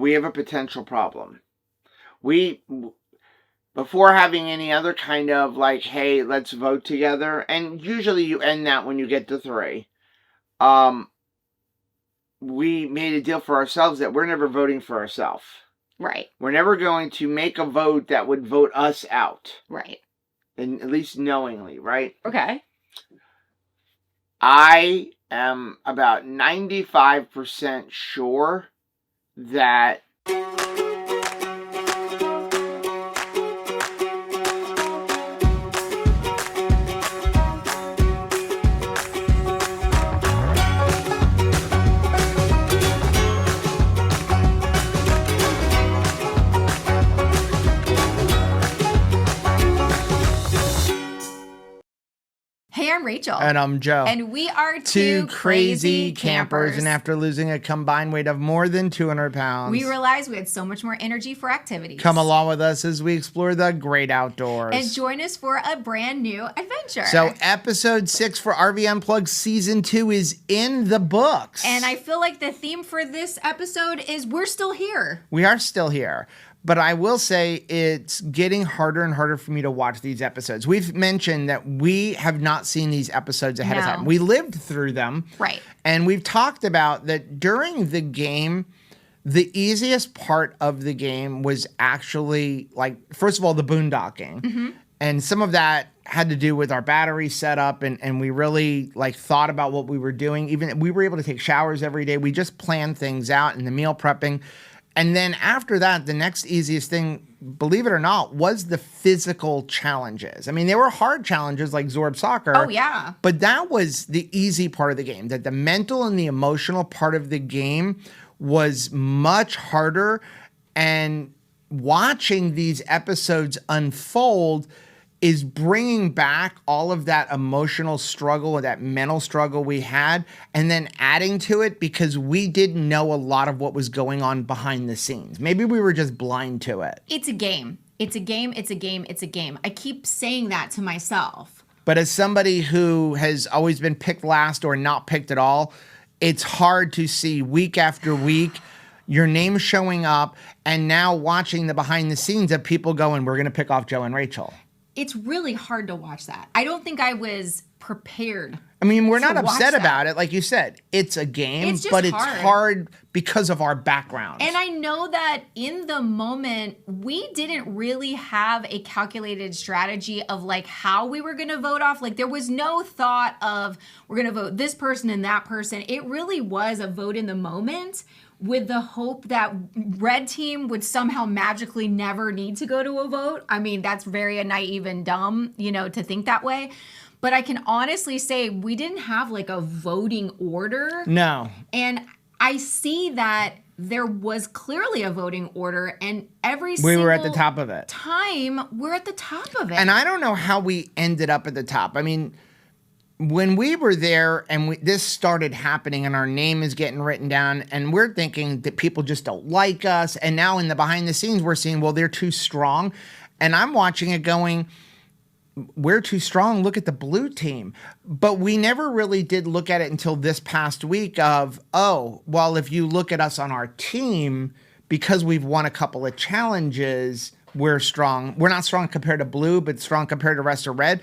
we have a potential problem. Before having any other kind of like, hey, let's vote together, and usually you end that when you get to 3, we made a deal for ourselves that we're never voting for ourselves. Right. We're never going to make a vote that would vote us out. Right. And at least knowingly, right? Okay. I am about 95% sure that Hey, I'm Rachel. And I'm Joe. And we are two crazy campers. And after losing a combined weight of more than 200 pounds, we realized we had so much more energy for activities. Come along with us as we explore the great outdoors. And join us for a brand new adventure. So episode 6 for RV Unplugged Season 2 is in the books. And I feel like the theme for this episode is we're still here. We are still here. But I will say it's getting harder and harder for me to watch these episodes. We've mentioned that we have not seen these episodes ahead of time. We lived through them. Right. And we've talked about that during the game, the easiest part of the game was actually, like, first of all, the boondocking. Mm-hmm. And some of that had to do with our battery setup, and we really, like, thought about what we were doing. Even we were able to take showers every day. We just planned things out, and the meal prepping. And then after that, the next easiest thing, believe it or not, was the physical challenges. I mean, they were hard challenges like Zorb Soccer. Oh, yeah. But that was the easy part of the game. That the mental and the emotional part of the game was much harder. And watching these episodes unfold is bringing back all of that emotional struggle and that mental struggle we had, and then adding to it because we didn't know a lot of what was going on behind the scenes. Maybe we were just blind to it. It's a game. It's a game. It's a game. It's a game. I keep saying that to myself. But as somebody who has always been picked last or not picked at all, it's hard to see week after week your name showing up and now watching the behind the scenes of people going, we're going to pick off Joe and Rachel. It's really hard to watch that. I don't think I was prepared. I mean, we're not upset about it. Like you said, it's a game, but it's hard because of our background. And I know that in the moment, we didn't really have a calculated strategy of like how we were going to vote off. Like there was no thought of we're going to vote this person and that person. It really was a vote in the moment, with the hope that red team would somehow magically never need to go to a vote. I mean, that's very naive and dumb, to think that way. But I can honestly say we didn't have like a voting order. No. And I see that there was clearly a voting order, and we were at the top of it. Time we're at the top of it. And I don't know how we ended up at the top. I mean, when we were there and this started happening and our name is getting written down and we're thinking that people just don't like us. And now in the behind the scenes, we're seeing, well, they're too strong. And I'm watching it going, we're too strong. Look at the blue team. But we never really did look at it until this past week of, oh, well, if you look at us on our team, because we've won a couple of challenges, we're strong. We're not strong compared to blue, but strong compared to the rest of red.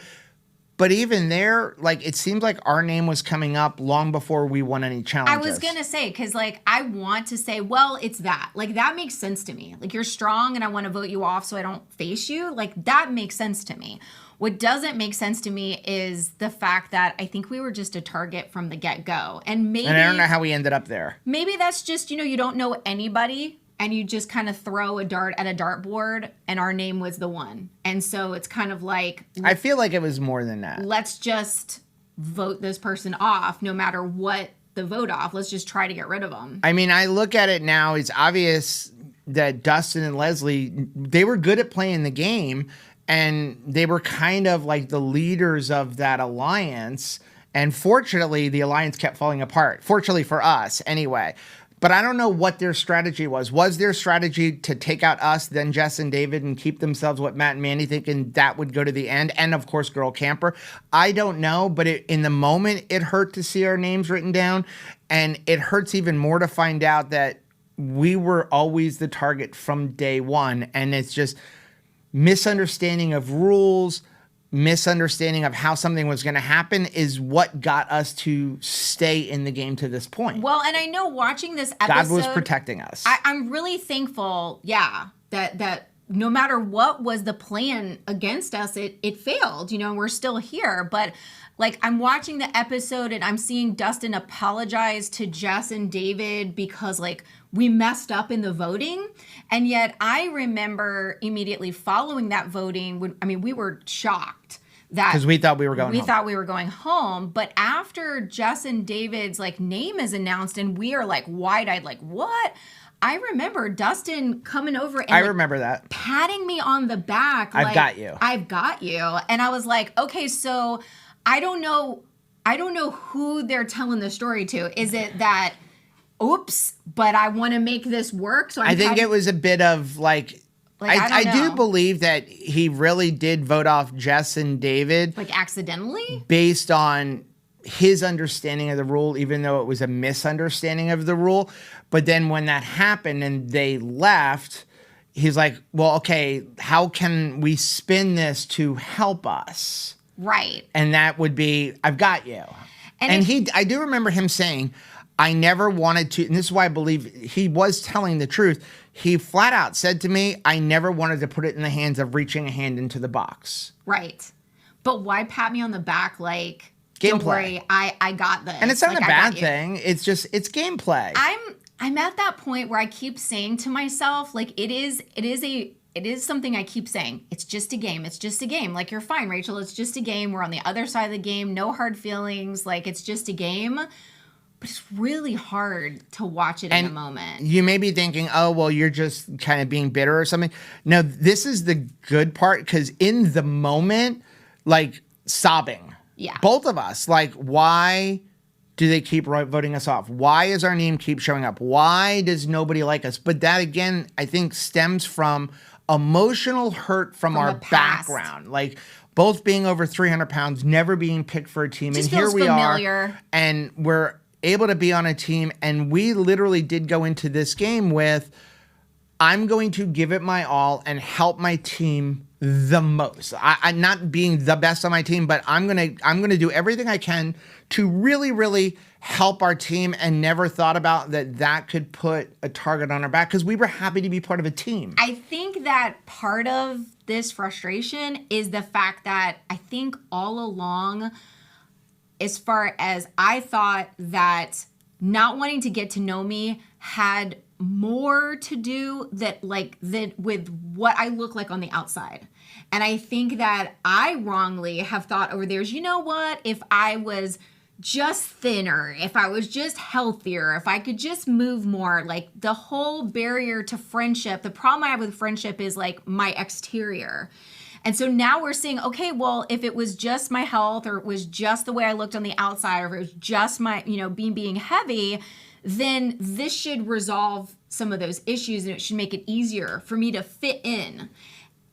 But even there, like, it seems like our name was coming up long before we won any challenges. I was going to say, because, like, I want to say, well, it's that. Like, that makes sense to me. Like, you're strong and I want to vote you off so I don't face you. Like, that makes sense to me. What doesn't make sense to me is the fact that I think we were just a target from the get-go. And maybe... And I don't know how we ended up there. Maybe that's just, you don't know anybody, and you just kind of throw a dart at a dartboard, and our name was the one. And so it's kind of like... I feel like it was more than that. Let's just vote this person off no matter what the vote off. Let's just try to get rid of them. I mean, I look at it now, it's obvious that Dustin and Leslie, they were good at playing the game, and they were kind of like the leaders of that alliance. And fortunately, the alliance kept falling apart. Fortunately for us, anyway. But I don't know what their strategy was. Was their strategy to take out us, then Jess and David, and keep themselves with Matt and Mandy, thinking that would go to the end? And, of course, Girl Camper. I don't know, but in the moment, it hurt to see our names written down. And it hurts even more to find out that we were always the target from day one. And it's just misunderstanding of rules, misunderstanding of how something was going to happen is what got us to stay in the game to this point. Well, and I know watching this episode, God was protecting us. I'm really thankful, that no matter what was the plan against us, it failed, and we're still here. But like, I'm watching the episode and I'm seeing Dustin apologize to Jess and David because like we messed up in the voting. And yet I remember immediately following that voting, we were shocked that because we thought we were going home. We thought we were going home. But after Jess and David's like name is announced and we are like wide-eyed, like, what? I remember Dustin coming over and I remember that. Patting me on the back. I've got you. I've got you. And I was like, okay, so I don't know who they're telling the story to. Is it that, oops, but I want to make this work? So I think it was a bit of like I do believe that he really did vote off Jess and David. Like accidentally? Based on his understanding of the rule, even though it was a misunderstanding of the rule. But then when that happened and they left, he's like, well, okay, how can we spin this to help us? Right. And that would be, I've got you. And I do remember him saying, I never wanted to, and this is why I believe he was telling the truth. He flat out said to me, I never wanted to put it in the hands of reaching a hand into the box. Right. But why pat me on the back like, gameplay. Don't worry, I got this. And it's not a bad thing. It's just, it's gameplay. I'm at that point where I keep saying to myself, like, it is something I keep saying. It's just a game. It's just a game. Like, you're fine, Rachel. It's just a game. We're on the other side of the game. No hard feelings. Like, it's just a game. But it's really hard to watch it in a moment. You may be thinking, oh, well, you're just kind of being bitter or something. No, this is the good part because in the moment, like, sobbing. Yeah. Both of us. Like, why do they keep voting us off? Why is our name keep showing up? Why does nobody like us? But that, again, I think stems from emotional hurt from our background. Like, both being over 300 pounds, never being picked for a team. Just and here we familiar. are. And we're able to be on a team. And we literally did go into this game with, I'm going to give it my all and help my team the most. I'm not being the best on my team, but I'm gonna do everything I can to really, really help our team, and never thought about that could put a target on our back because we were happy to be part of a team. I think that part of this frustration is the fact that I think all along, as far as I thought that not wanting to get to know me had more to do with what I look like on the outside. And I think that I wrongly have thought over the years, you know what, if I was just thinner, if I was just healthier, if I could just move more, like the whole barrier to friendship, the problem I have with friendship is like my exterior. And so now we're saying, okay, well, if it was just my health, or it was just the way I looked on the outside, or if it was just my, being heavy, then this should resolve some of those issues and it should make it easier for me to fit in.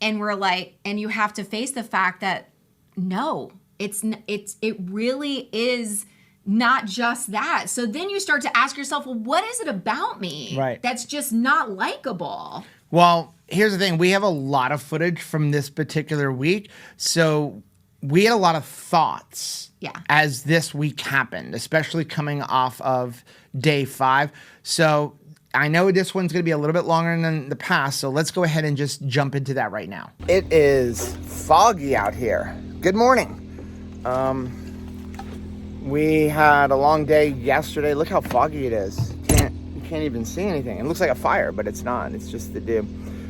And we're like, and you have to face the fact that no, it really is not just that. So then you start to ask yourself, well, what is it about me that's just not likable? Well, here's the thing. We have a lot of footage from this particular week. So we had a lot of thoughts as this week happened, especially coming off of day 5. So I know this one's going to be a little bit longer than the past, so let's go ahead and just jump into that right now. It is foggy out here. Good morning. We had a long day yesterday. Look how foggy it is. You can't even see anything. It looks like a fire, but it's not. It's just the dew.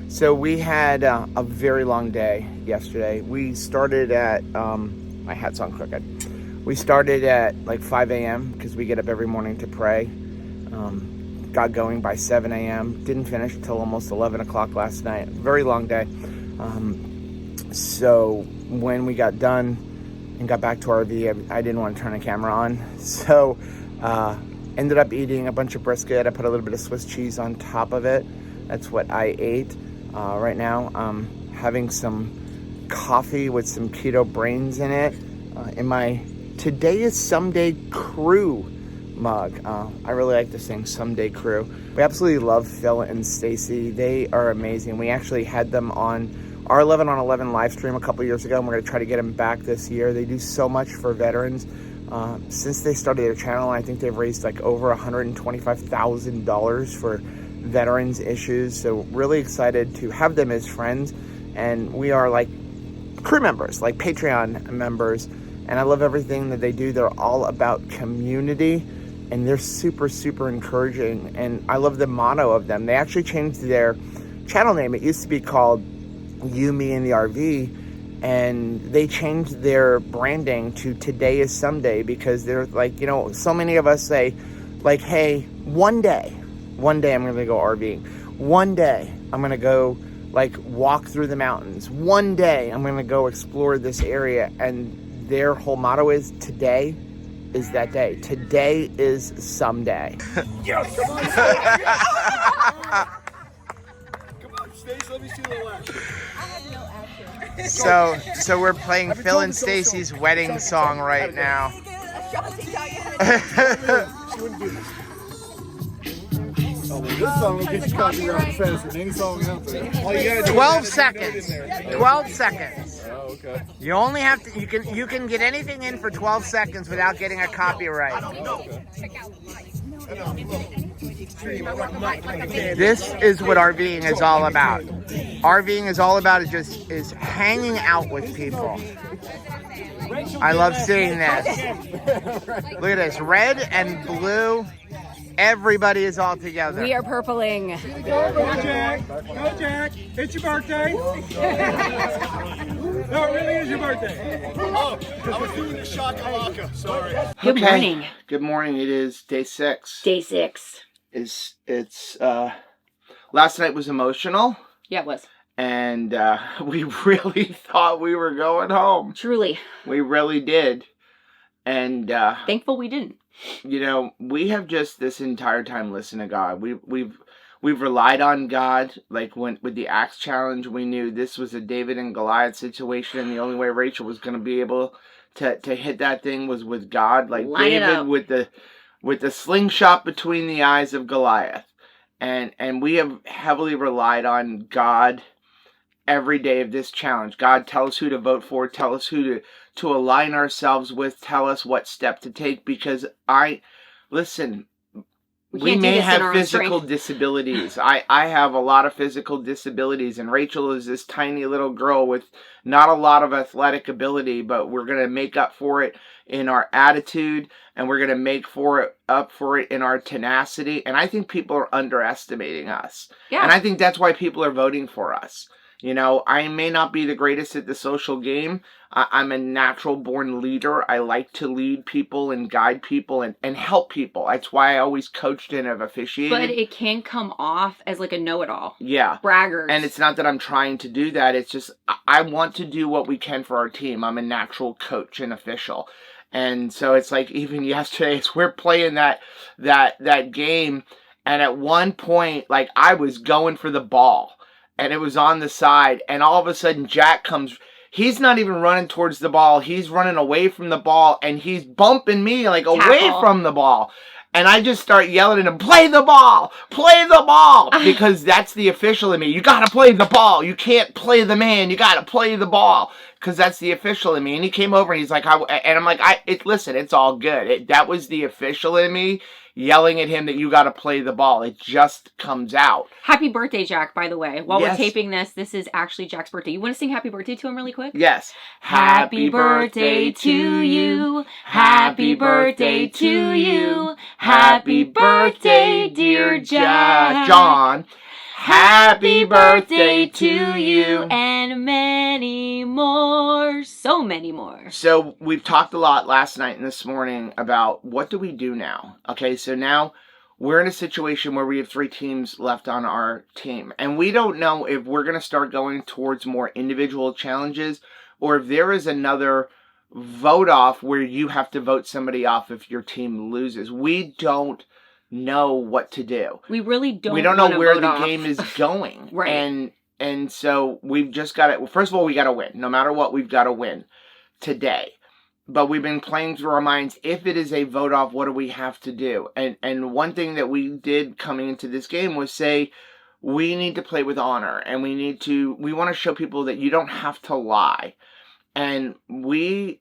So we had a very long day yesterday. We started at, my hat's on crooked. We started at like 5 a.m. because we get up every morning to pray. Got going by 7 a.m. Didn't finish until almost 11 o'clock last night. Very long day. So when we got done and got back to our RV, I didn't want to turn the camera on. So ended up eating a bunch of brisket. I put a little bit of Swiss cheese on top of it. That's what I ate. Right now I'm having some coffee with some keto brains in it. In my Today is Someday crew mug. I really like this thing, Someday Crew. We absolutely love Phil and Stacy. They are amazing. We actually had them on our 11 on 11 live stream a couple years ago, and we're going to try to get them back this year. They do so much for veterans. Since they started their channel, I think they've raised like over $125,000 for veterans issues. So really excited to have them as friends. And we are like crew members, like Patreon members. And I love everything that they do. They're all about community, and they're super, super encouraging. And I love the motto of them. They actually changed their channel name. It used to be called You, Me, and the RV. And they changed their branding to Today is Someday, because they're like, you know, so many of us say, like, hey, one day I'm going to go RVing. One day I'm going to go, like, walk through the mountains. One day I'm going to go explore this area. And their whole motto is, today is that day. Today is someday. Yes! Come on, Stace, let me see the action. So we're playing Phil and Stacy's wedding song right now. She wouldn't do this. Oh, well, this song will get you copyright faster than any song out there. 12 seconds. 12 seconds. Oh, okay. You only have to, you can get anything in for 12 seconds without getting a copyright. This is what RVing is all about. RVing is all about is hanging out with people. I love seeing this. Look at this, red and blue. Everybody is all together. We are purpling. Go, Jack. Go, Jack. It's your birthday. No, it really is your birthday. Oh, I was doing the shakalaka. Sorry. Good morning. Good morning. It is day 6. Day 6. It's last night was emotional, Yeah, it was. and we really thought we were going home. Truly. We really did. And Thankful we didn't. you know, we have just this entire time listened to God. We've relied on God. Like with the Axe Challenge, we knew this was a David and Goliath situation, and the only way Rachel was going to be able to hit that thing was with God. Like Line it David up. with the slingshot between the eyes of Goliath. And we have heavily relied on God every day of this challenge. God, tell us who to vote for, tell us who to align ourselves with, tell us what step to take, because listen, we may have physical disabilities. I have a lot of physical disabilities, and Rachel is this tiny little girl with not a lot of athletic ability, but we're going to make up for it in our attitude, and we're going to make up for it in our tenacity. And I think people are underestimating us. Yeah. And I think that's why people are voting for us. You know, I may not be the greatest at the social game. I'm a natural born leader. I like to lead people and guide people and help people. That's why I always coached and have officiated. But it can come off as like a know-it-all. Yeah. Braggers. And it's not that I'm trying to do that. It's just I want to do what we can for our team. I'm a natural coach and official. And so it's like even yesterday, we're playing that game. And at one point, like I was going for the ball. And it was on the side, and all of a sudden Jack comes. He's not even running towards the ball. He's running away from the ball, and he's bumping me like away from the ball. And I just start yelling at him, play the ball, because that's the official in me. You got to play the ball. You can't play the man. You got to play the ball, because that's the official in me. And he came over, and he's like, and I'm like, listen, it's all good. That was the official in me yelling at him that you got to play the ball. It just comes out. Happy birthday, Jack, by the way. While Yes. we're taping this is actually Jack's birthday. You want to sing happy birthday to him really quick? Yes. Happy birthday to you. Happy birthday to you. Happy birthday, dear Jack. John. Happy birthday to you. And many more. So many more. So we've talked a lot last night and this morning about what do we do now? Okay, so now we're in a situation where we have 3 teams left on our team. And we don't know if we're going to start going towards more individual challenges or if there is another vote off where you have to vote somebody off if your team loses. We don't know what to do. We really don't. We don't know where the off. game is going. Right. And so we've just got to, first of all, we got to win. No matter what, we've got to win today. but we've been playing through our minds, if it is a vote off, what do we have to do? And one thing that we did coming into this game was say, we need to play with honor, and we want to show people that you don't have to lie. And we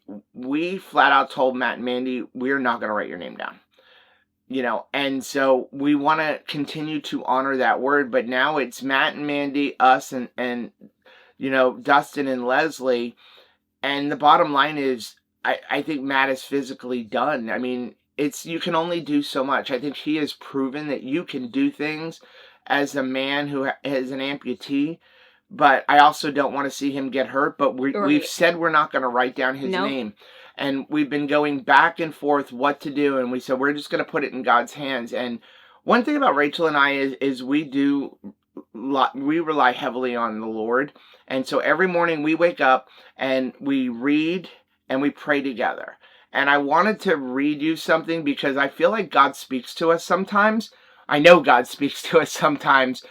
flat out told Matt and Mandy, we're not going to write your name down. And so we want to continue to honor that word, but now it's Matt and Mandy, us, and Dustin and Leslie. And the bottom line is, I think Matt is physically done. I mean, you can only do so much. I think he has proven that you can do things as a man who is an amputee, but I also don't want to see him get hurt. But we've said we're not going to write down his name. And we've been going back and forth what to do, and we said we're just going to put it in God's hands. And one thing about Rachel and I is we rely heavily on the Lord. And so every morning we wake up and we read and we pray together. And I wanted to read you something because I feel like God speaks to us sometimes. I know God speaks to us sometimes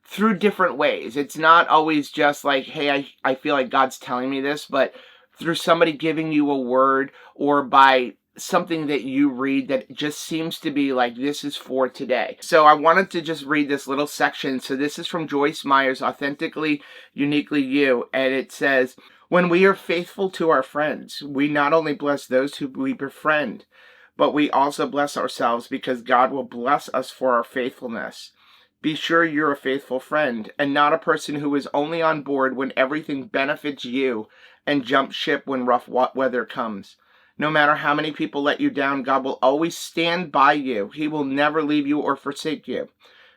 through different ways. It's not always just like, hey, I feel like God's telling me this, but through somebody giving you a word, or by something that you read that just seems to be like, this is for today. So I wanted to just read this little section. So this is from Joyce Meyer's Authentically, Uniquely You. And it says, when we are faithful to our friends, we not only bless those who we befriend, but we also bless ourselves, because God will bless us for our faithfulness. Be sure you're a faithful friend, and not a person who is only on board when everything benefits you and jump ship when rough weather comes. No matter how many people let you down, God will always stand by you. He will never leave you or forsake you.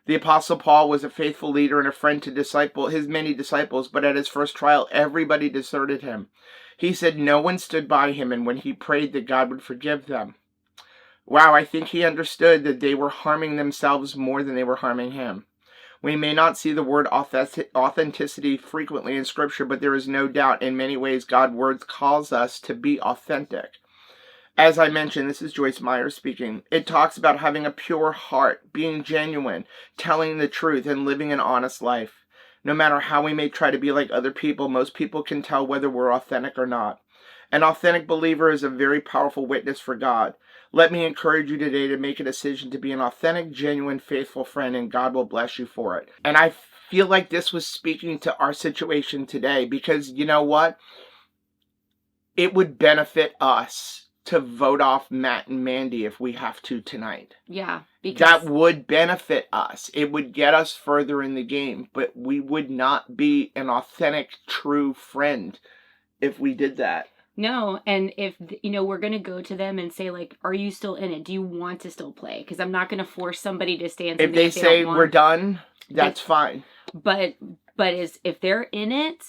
The Apostle Paul was a faithful leader and a friend to his many disciples, but at his first trial, everybody deserted him. He said no one stood by him, and when he prayed that God would forgive them. Wow, I think he understood that they were harming themselves more than they were harming him. We may not see the word authenticity frequently in Scripture, but there is no doubt in many ways God's word calls us to be authentic. As I mentioned, this is Joyce Meyer speaking. It talks about having a pure heart, being genuine, telling the truth, and living an honest life. No matter how we may try to be like other people, most people can tell whether we're authentic or not. An authentic believer is a very powerful witness for God. Let me encourage you today to make a decision to be an authentic, genuine, faithful friend, and God will bless you for it. And I feel like this was speaking to our situation today, because you know what? It would benefit us to vote off Matt and Mandy if we have to tonight. Yeah. Because that would benefit us. It would get us further in the game, but we would not be an authentic, true friend if we did that. No, and if, we're going to go to them and say, like, are you still in it? Do you want to still play? Because I'm not going to force somebody to stay in something if they say we're done, that's fine. But if they're in it,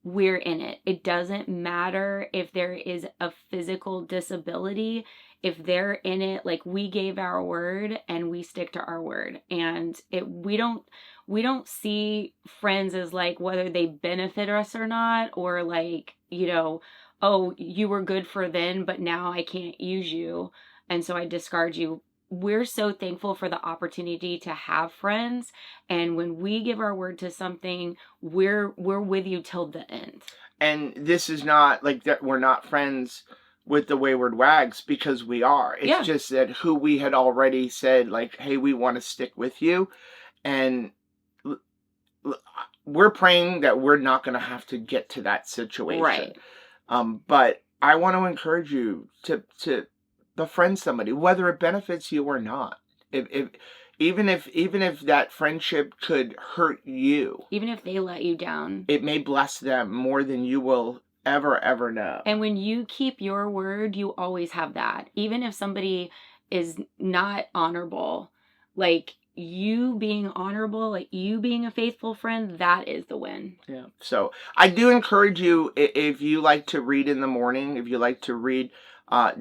we're in it. It doesn't matter if there is a physical disability. If they're in it, like, we gave our word and we stick to our word. And we don't see friends as like whether they benefit us or not, or like, oh, you were good for then, but now I can't use you, and so I discard you. We're so thankful for the opportunity to have friends, and when we give our word to something, we're with you till the end. And this is not like that we're not friends with the Wayward Wags, because we are. It's just that who we had already said, like, hey, we want to stick with you, and we're praying that we're not going to have to get to that situation. Right. But I want to encourage you to befriend somebody, whether it benefits you or not. Even if that friendship could hurt you, even if they let you down, it may bless them more than you will ever know. And when you keep your word, you always have that. Even if somebody is not honorable, like, you being honorable, like you being a faithful friend, that is the win. Yeah. So I do encourage you, if you like to read in the morning, if you like to read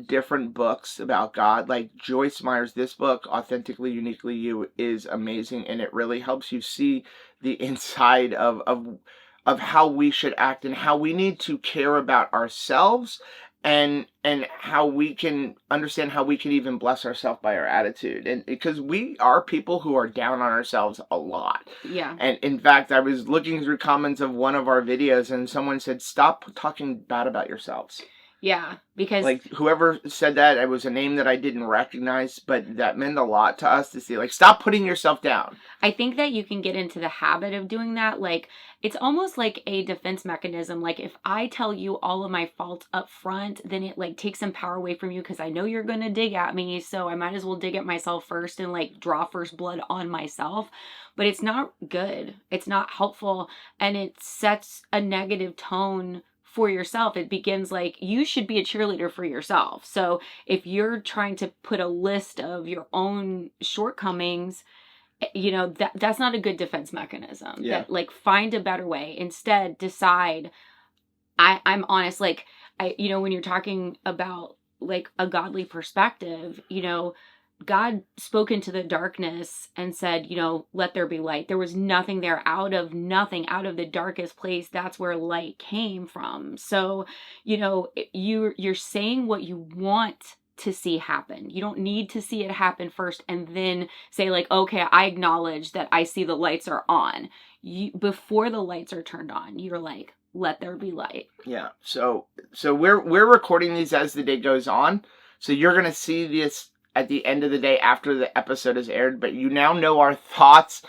different books about God, like Joyce Meyer's, this book, Authentically, Uniquely You, is amazing, and it really helps you see the inside of how we should act and how we need to care about ourselves, and how we can understand how we can even bless ourselves by our attitude. And because we are people who are down on ourselves a lot. Yeah. And in fact, I was looking through comments of one of our videos, and someone said, stop talking bad about yourselves. Yeah, because Like, whoever said that, it was a name that I didn't recognize, but that meant a lot to us to see. Like, stop putting yourself down. I think that you can get into the habit of doing that. Like, it's almost like a defense mechanism. Like, if I tell you all of my faults up front, then it like takes some power away from you because I know you're going to dig at me. So I might as well dig at myself first and like draw first blood on myself. But it's not good. It's not helpful. And it sets a negative tone for yourself. It begins like you should be a cheerleader for yourself. So if you're trying to put a list of your own shortcomings, you know, that's not a good defense mechanism. Yeah. That like find a better way. Instead, decide I'm honest. Like you know, when you're talking about like a godly perspective, you know, God spoke into the darkness and said, you know, let there be light. There was nothing there. Out of nothing, out of the darkest place, that's where light came from. So, you know, you're saying what you want to see happen. You don't need to see it happen first and then say like, okay, I acknowledge that I see the lights are on. Before the lights are turned on, you're like, let there be light. Yeah. So we're recording these as the day goes on. So you're going to see this at the end of the day after the episode is aired, but you now know our thoughts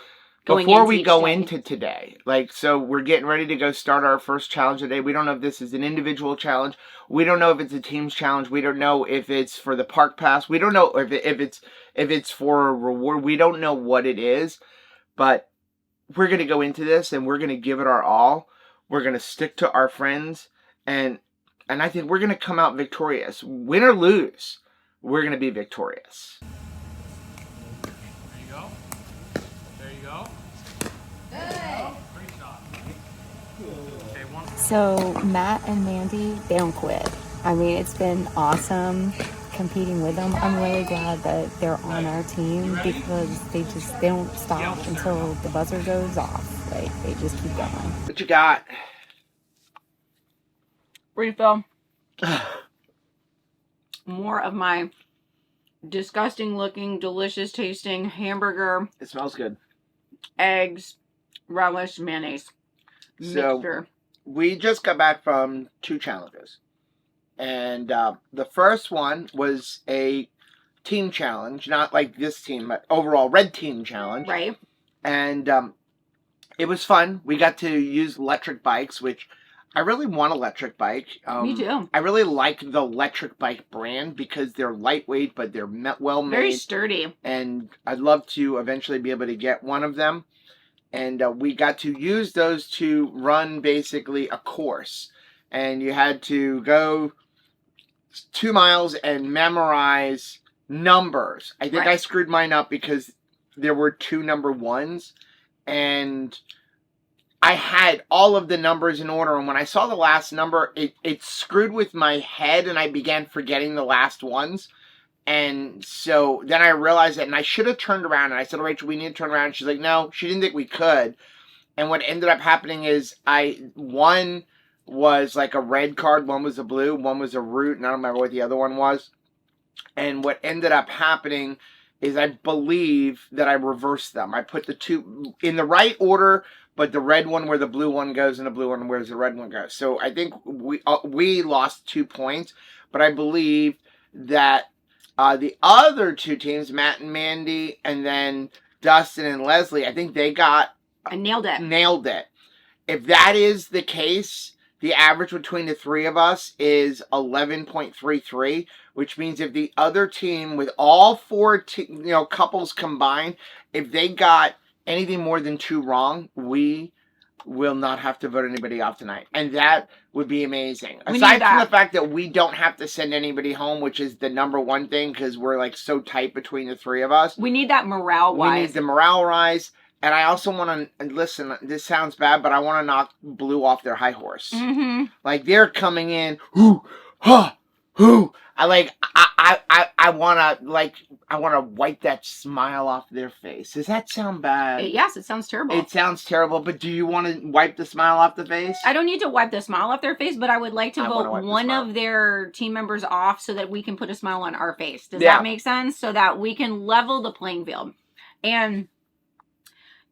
before we go into today. Like, so we're getting ready to go start our first challenge today. We don't know if this is an individual challenge. We don't know if it's a team's challenge. We don't know if it's for the park pass. We don't know if it's for a reward. We don't know what it is, but we're going to go into this and we're going to give it our all. We're going to stick to our friends, and I think we're going to come out victorious. Win or lose, we're going to be victorious. There you go. There you go. Good. Great shot. Okay, one. So Matt and Mandy, they don't quit. I mean, it's been awesome competing with them. I'm really glad that they're on our team because they don't stop until the buzzer goes off. Like, they just keep going. What you got? Refill. More of my disgusting looking, delicious tasting hamburger, It smells good. eggs, relish, mayonnaise So mixture. we just got back from 2 challenges. And the first one was a team challenge, not like this team, but overall red team challenge. Right. And it was fun. We got to use electric bikes, which I really want an electric bike. Me too. I really like the electric bike brand because they're lightweight, but they're well made. Very sturdy. And I'd love to eventually be able to get one of them. And we got to use those to run basically a course. And you had to go 2 miles and memorize numbers. I think Right. I screwed mine up because there were 2 number 1s. And I had all of the numbers in order. And when I saw the last number, it screwed with my head and I began forgetting the last ones. And so then I realized that, and I should have turned around, and I said, Rachel, we need to turn around. And she's like, no, she didn't think we could. And what ended up happening is one was like a red card, one was a blue, one was a root, and I don't remember what the other one was. And what ended up happening is I believe that I reversed them. I put the 2 in the right order, but the red one where the blue one goes and the blue one where the red one goes. So I think we lost 2 points, but I believe that the other 2 teams, Matt and Mandy, and then Dustin and Leslie, I think they I nailed it. nailed it. If that is the case, the average between the 3 of us is 11.33, which means if the other team with all 4 couples combined, if they got anything more than 2 wrong, we will not have to vote anybody off tonight. And that would be amazing. Aside from the fact that we don't have to send anybody home, which is the number one thing because we're like so tight between the 3 of us. We need that morale We need wise. the morale rise. And I also want to, listen, this sounds bad, but I want to knock Blue off their high horse. Mm-hmm. Like, they're coming in, whoo, ha, whoo. I want to wipe that smile off their face. Does that sound bad? Yes, it sounds terrible. It sounds terrible, but do you want to wipe the smile off the face? I don't need to wipe the smile off their face, but I would like to I wanna wipe vote the one smile. of their team members off so that we can put a smile on our face. Does Yeah. that make sense? So that we can level the playing field. And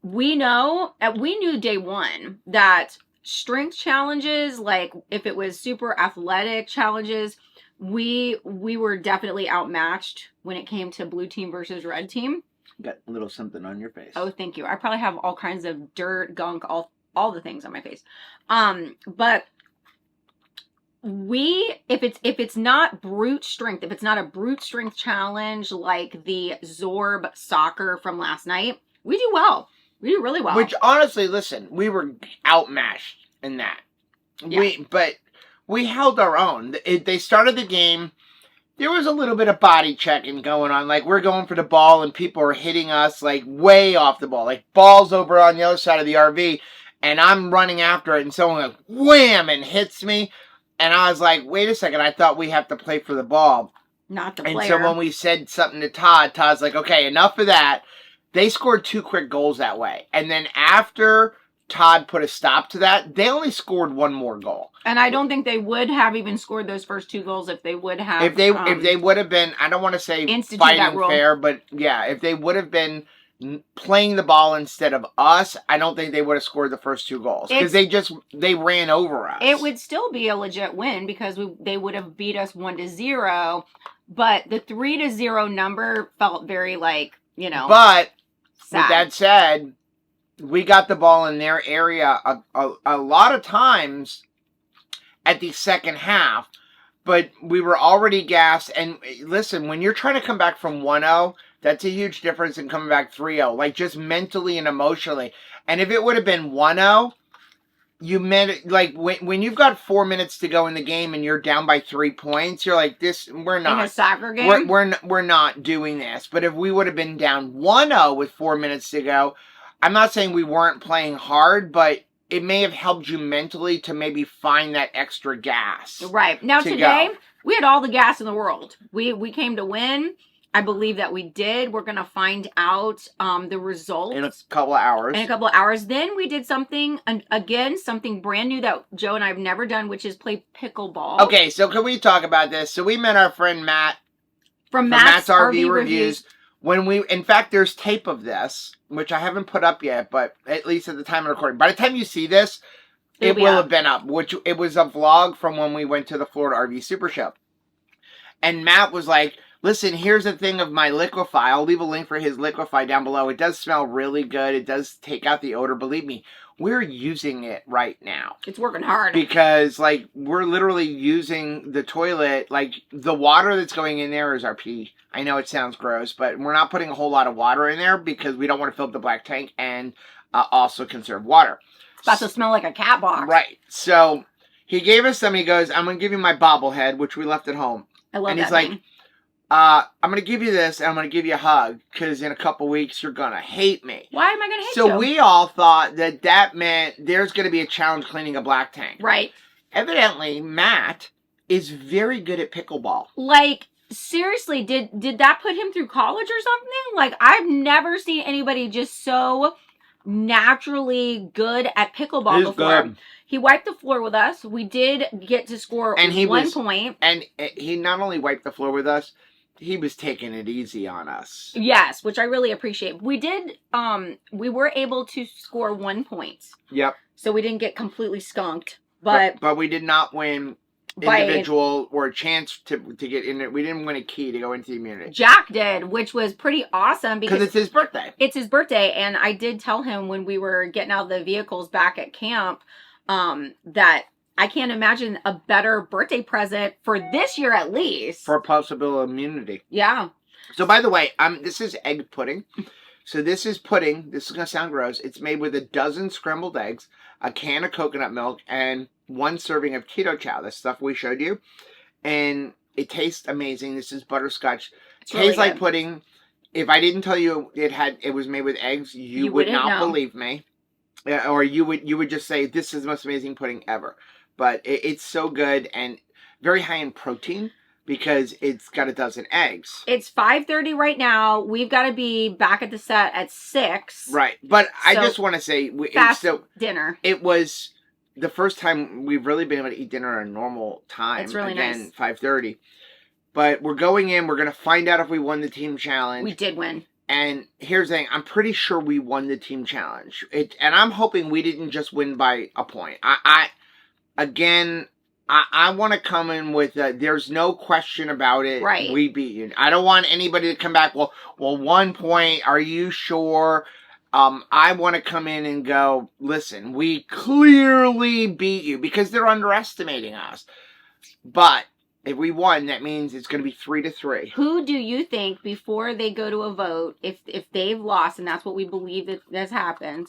we knew day one that strength challenges, like if it was super athletic challenges, we were definitely outmatched when it came to blue team versus red team. Got a little something on your face. Oh, thank you. I probably have all kinds of dirt, gunk, all the things on my face. But if it's not brute strength, if it's not a brute strength challenge like the Zorb soccer from last night, we do well. We do really well. Which honestly, listen, we were outmatched in that. Yeah. But we held our own. They started the game. There was a little bit of body checking going on. Like, we're going for the ball and people are hitting us, like, way off the ball. Like, ball's over on the other side of the RV, and I'm running after it, and someone goes, wham, and hits me. And I was like, wait a second, I thought we have to play for the ball. Not the player. And so when we said something to Todd's like, okay, enough of that. They scored 2 quick goals that way. And then after Todd put a stop to that, they only scored 1 more goal. And I don't think they would have even scored those first 2 goals if they would have. If they would have been, I don't want to say fighting fair, but yeah, if they would have been playing the ball instead of us, I don't think they would have scored the first 2 goals because they ran over us. It would still be a legit win because they would have beat us 1-0, but the 3-0 number felt very like, you know. But sad. With that said, we got the ball in their area a lot of times at the second half, but we were already gassed. And listen, when you're trying to come back from 1-0, that's a huge difference in coming back 3-0, like just mentally and emotionally. And if it would have been 1-0, you meant it, like when you've got 4 minutes to go in the game and you're down by 3 points, you're like, we're not. In a soccer game? We're not doing this. But if we would have been down 1-0 with 4 minutes to go, I'm not saying we weren't playing hard, but it may have helped you mentally to maybe find that extra gas. Right. Now today, we had all the gas in the world. We came to win. I believe that we did. We're going to find out the results. In a couple of hours. Then we did something, again, something brand new that Joe and I have never done, which is play pickleball. Okay, so can we talk about this? So we met our friend Matt from Matt's RV Reviews. In fact, there's tape of this, which I haven't put up yet, but at least at the time of recording. By the time you see this, it will have been up, which it was a vlog from when we went to the Florida RV Super Show. And Matt was like, listen, here's the thing of my liquefy. I'll leave a link for his liquefy down below. It does smell really good. It does take out the odor. Believe me, we're using it right now. It's working hard. Because, like, we're literally using the toilet. Like, the water that's going in there is our pee. I know it sounds gross, but we're not putting a whole lot of water in there because we don't want to fill up the black tank and also conserve water. It's about to smell like a cat box. Right. So, he gave us some. He goes, I'm going to give you my bobblehead, which we left at home. I love that. And he's like, I'm going to give you this, and I'm going to give you a hug, because in a couple weeks, you're going to hate me. Why am I going to hate you? So we all thought that meant there's going to be a challenge cleaning a black tank. Right. Evidently, Matt is very good at pickleball. Like, seriously, did that put him through college or something? Like, I've never seen anybody just so naturally good at pickleball before. Good. He wiped the floor with us. We did get to score 1 point. And he not only wiped the floor with us, he was taking it easy on us. Yes, which I really appreciate. We did, we were able to score 1 point. Yep. So we didn't get completely skunked. But we did not win individual or a chance to get in it. We didn't win a key to go into the immunity. Jack did, which was pretty awesome because it's his birthday. It's his birthday, and I did tell him when we were getting out of the vehicles back at camp that I can't imagine a better birthday present for this year at least. For possible immunity. Yeah. So by the way, this is egg pudding. So this is pudding. This is going to sound gross. It's made with a dozen scrambled eggs, a can of coconut milk, and 1 serving of keto chow. That's stuff we showed you. And it tastes amazing. This is butterscotch. It tastes really like pudding. If I didn't tell you it was made with eggs, you would not believe me. Or you would just say, this is the most amazing pudding ever. But it's so good and very high in protein because it's got a dozen eggs. It's 5:30 right now. We've got to be back at the set at 6. Right. But I just want to say... dinner. It was the first time we've really been able to eat dinner at a normal time. It's really nice. Again, 5:30. But we're going in. We're going to find out if we won the team challenge. We did win. And here's the thing, I'm pretty sure we won the team challenge. And I'm hoping we didn't just win by a point. I want to come in with there's no question about it. Right. We beat you. I don't want anybody to come back. Well, 1 point. Are you sure? I want to come in and go, listen, we clearly beat you because they're underestimating us. But if we won, that means it's going to be 3-3. Who do you think, before they go to a vote, if they've lost, and that's what we believe that has happened,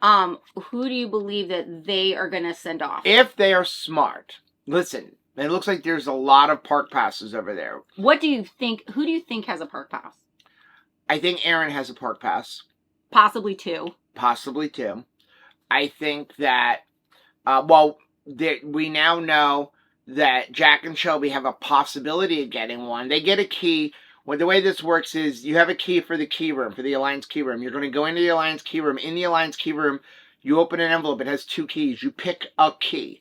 who do you believe that they are going to send off? If they are smart. Listen, it looks like there's a lot of park passes over there. What do you think? Who do you think has a park pass? I think Aaron has a park pass. Possibly 2. Possibly 2. I think that, we now know that Jack and Shelby have a possibility of getting one. They get a key. Well, the way this works is you have a key for the key room, for the Alliance key room. You're going to go into the Alliance key room. In the Alliance key room, you open an envelope. It has 2 keys. You pick a key.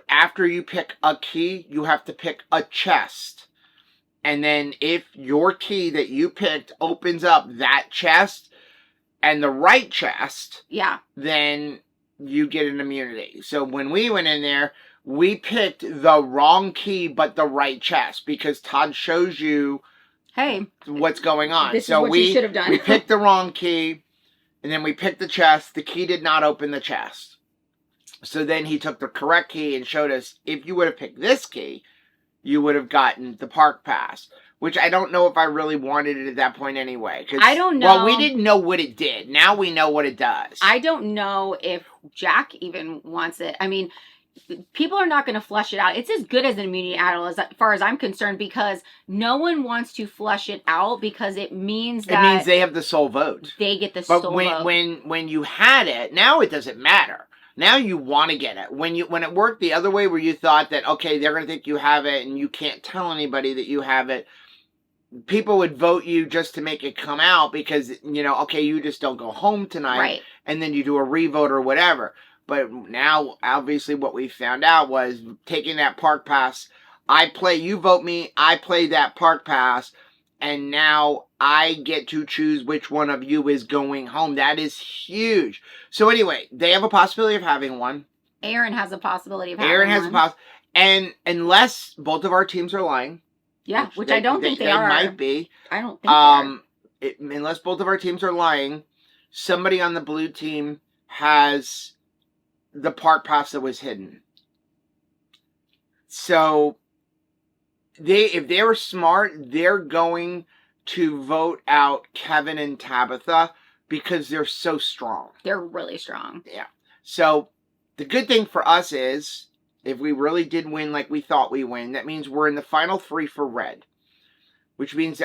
After you pick a key, you have to pick a chest. And then if your key that you picked opens up that chest and the right chest, yeah, then you get an immunity. So when we went in there, we picked the wrong key but the right chest because Todd shows you, hey, what's going on. This so is what you should have done. We picked the wrong key, and then we picked the chest. The key did not open the chest. So then he took the correct key and showed us, if you would have picked this key, you would have gotten the park pass. Which I don't know if I really wanted it at that point anyway. I don't know. Well, we didn't know what it did. Now we know what it does. I don't know if Jack even wants it. I mean, people are not going to flush it out. It's as good as an immunity idol as far as I'm concerned, because no one wants to flush it out because it means that... It means they have the sole vote. They get the sole vote. But when you had it, now it doesn't matter. Now you want to get it. When it worked the other way where you thought that, okay, they're going to think you have it and you can't tell anybody that you have it, people would vote you just to make it come out because, okay, you just don't go home tonight. Right. And then you do a revote or whatever. But now, obviously, what we found out was taking that park pass, you vote me, I play that park pass, and now I get to choose which one of you is going home. That is huge. So anyway, they have a possibility of having one. Aaron has a possibility of having one. Aaron has a possibility. And unless both of our teams are lying. Yeah, which I don't think they are. They might be. I don't think they are. Unless both of our teams are lying, somebody on the blue team has the park pass that was hidden. So if they were smart, they're going to vote out Kevin and Tabitha because they're so strong. They're really strong. Yeah. So the good thing for us is, if we really did win like we thought we win, that means we're in the final 3 for red. Which means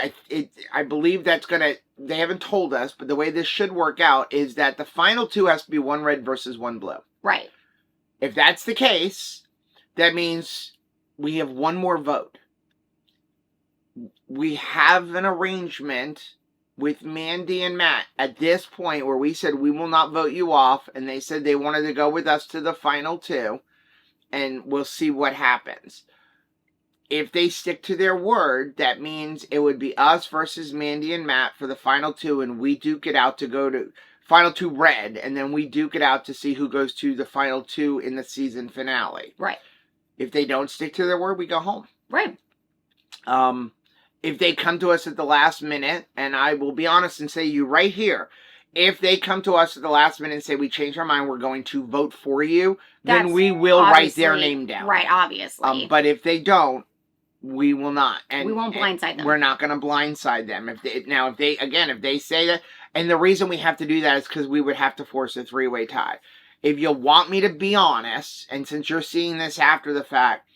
I believe that's going to... They haven't told us, but the way this should work out is that the final 2 has to be 1 red versus 1 blue. Right. If that's the case, that means we have 1 more vote. We have an arrangement with Mandy and Matt at this point where we said we will not vote you off, and they said they wanted to go with us to the final 2. And we'll see what happens. If they stick to their word, that means it would be us versus Mandy and Matt for the final 2, and we duke it out to go to final 2 red, and then we duke it out to see who goes to the final 2 in the season finale. Right. If they don't stick to their word, we go home. Right. If they come to us at the last minute, and I will be honest and say you right here, if they come to us at the last minute and say, we changed our mind, we're going to vote for you, then we will write their name down. Right, obviously. But if they don't, we will not. And we won't blindside them. We're not going to blindside them. If they say that, and the reason we have to do that is because we would have to force a 3-way tie. If you want me to be honest, and since you're seeing this after the fact,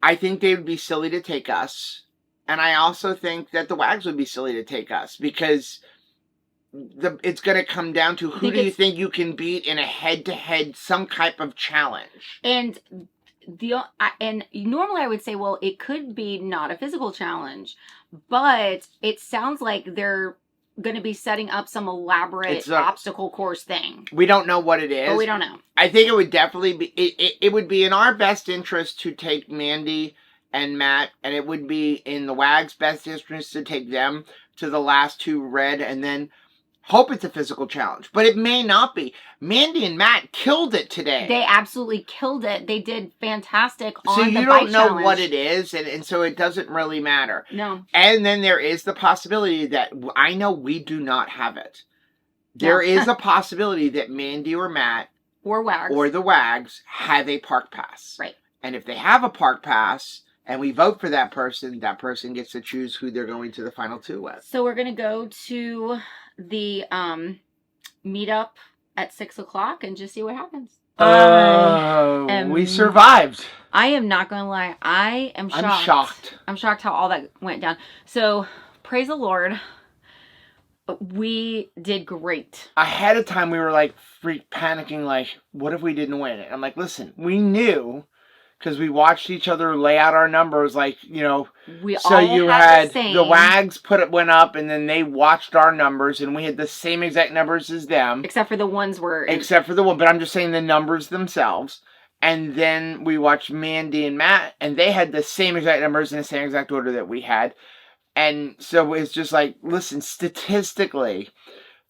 I think they would be silly to take us. And I also think that the Wags would be silly to take us because... it's going to come down to who do you think you can beat in a head-to-head, some type of challenge. And normally I would say, well, it could be not a physical challenge, but it sounds like they're going to be setting up some elaborate obstacle course thing. We don't know what it is. But we don't know. I think it would definitely be, it would be in our best interest to take Mandy and Matt, and it would be in the WAG's best interest to take them to the last 2 red, and then hope it's a physical challenge. But it may not be. Mandy and Matt killed it today. They absolutely killed it. They did fantastic on so the you bike don't know challenge. what it is, and so it doesn't really matter. No. And then there is the possibility that I know we do not have it. There is a possibility that Mandy or Matt or WAGs or the WAGs have a park pass. Right. And if they have a park pass and we vote for that person gets to choose who they're going to the final 2 with. So we're going to go to the meetup at 6 o'clock and just see what happens. We survived. I am not going to lie. I am shocked. I'm shocked. I'm shocked how all that went down. So praise the Lord. We did great. Ahead of time, we were like panicking, like, what if we didn't win it? I'm like, listen, we knew because we watched each other lay out our numbers, like, you know. So you had the WAGs went up, and then they watched our numbers, and we had the same exact numbers as them. Except for the ones were. Except for the one, but I'm just saying the numbers themselves. And then we watched Mandy and Matt, and they had the same exact numbers in the same exact order that we had. And so it's just like, listen, statistically,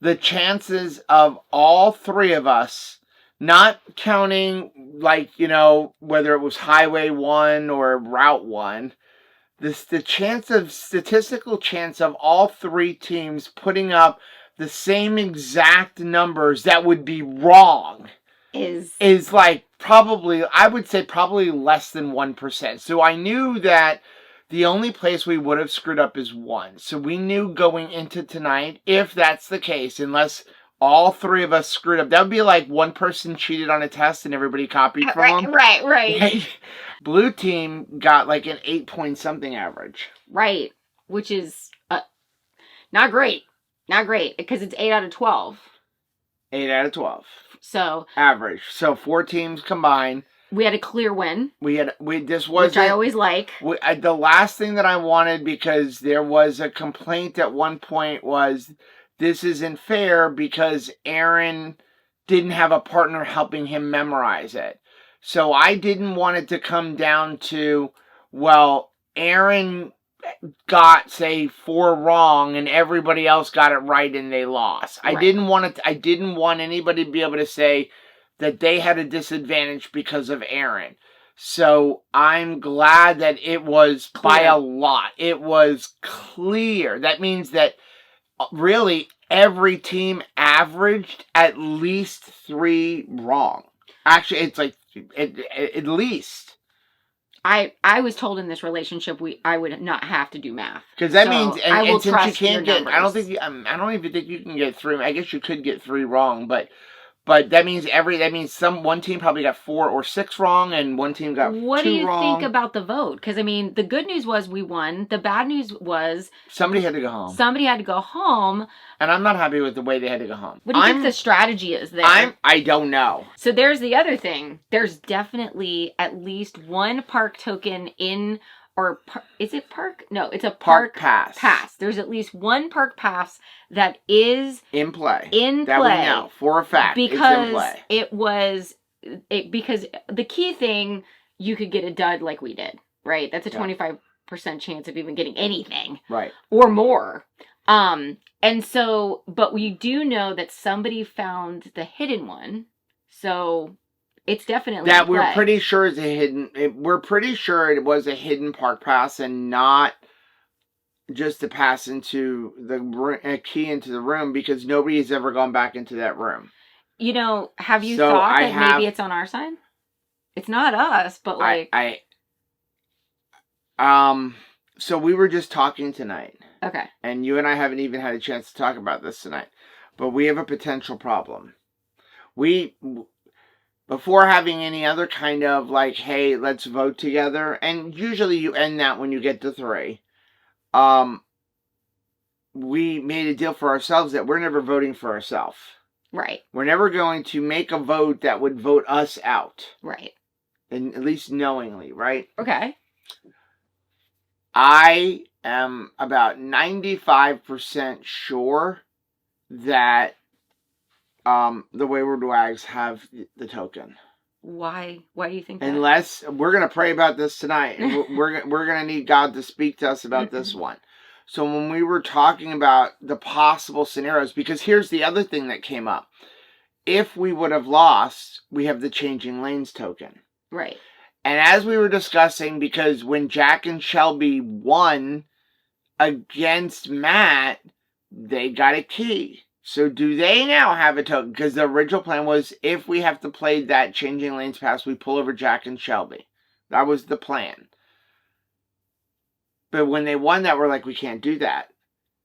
the chances of all 3 of us, not counting, like, you know, whether it was Highway 1 or Route 1, the statistical chance of all 3 teams putting up the same exact numbers that would be wrong is like probably, I would say probably less than 1%. So I knew that the only place we would have screwed up is 1. So we knew going into tonight, if that's the case, unless all 3 of us screwed up, that would be like one person cheated on a test and everybody copied from them. Right. Blue team got like an 8-point-something average. Right. Which is not great. Not great. Because it's 8 out of 12. 8 out of 12. So. Average. So 4 teams combined. We had a clear win. This was which I always like. The last thing that I wanted, because there was a complaint at one point, was this isn't fair because Aaron didn't have a partner helping him memorize it. So I didn't want it to come down to, well, Aaron got, say, 4 wrong and everybody else got it right and they lost. Right. I didn't want anybody to be able to say that they had a disadvantage because of Aaron. So I'm glad that it was clear. By a lot. It was clear. That means that really every team averaged at least 3 wrong. Actually, it's like at least. I was told in this relationship I would not have to do math. Because that means I will since trust you can't your get, numbers. I don't even think you can get 3. I guess you could get 3 wrong, but that means one team probably got 4 or 6 wrong, and one team got 2 wrong. What do you think about the vote? Because I mean, the good news was we won. The bad news was somebody had to go home. And I'm not happy with the way they had to go home. What do you think the strategy is there? I don't know. So there's the other thing. There's definitely at least 1 park token in. Or is it park? No, it's a park pass. There's at least 1 park pass that is in play. That we know for a fact. Because it's in play. Because the key thing, you could get a dud like we did, right? That's a 25% chance of even getting anything, right? Or more. And so, but we do know that somebody found the hidden one, so. It's definitely that we're pretty sure is a hidden. We're pretty sure it was a hidden park pass and not just to pass into a key into the room, because nobody has ever gone back into that room. You know, have you thought that maybe it's on our side? It's not us, but like So we were just talking tonight. Okay. And you and I haven't even had a chance to talk about this tonight, but we have a potential problem. Before having any other kind of like, hey, let's vote together, and usually you end that when you get to 3, we made a deal for ourselves that we're never voting for ourselves. Right. We're never going to make a vote that would vote us out. Right. And at least knowingly, right? Okay. I am about 95% sure that the Wayward Wags have the token. Why do you think that? Unless we're going to pray about this tonight. And we're going to need God to speak to us about this one. So when we were talking about the possible scenarios, because here's the other thing that came up. If we would have lost, we have the changing lanes token. Right. And as we were discussing, because when Jack and Shelby won against Matt, they got a key. So do they now have a token? Because the original plan was, if we have to play that changing lanes pass, we pull over Jack and Shelby. That was the plan. But when they won that, we're like, we can't do that.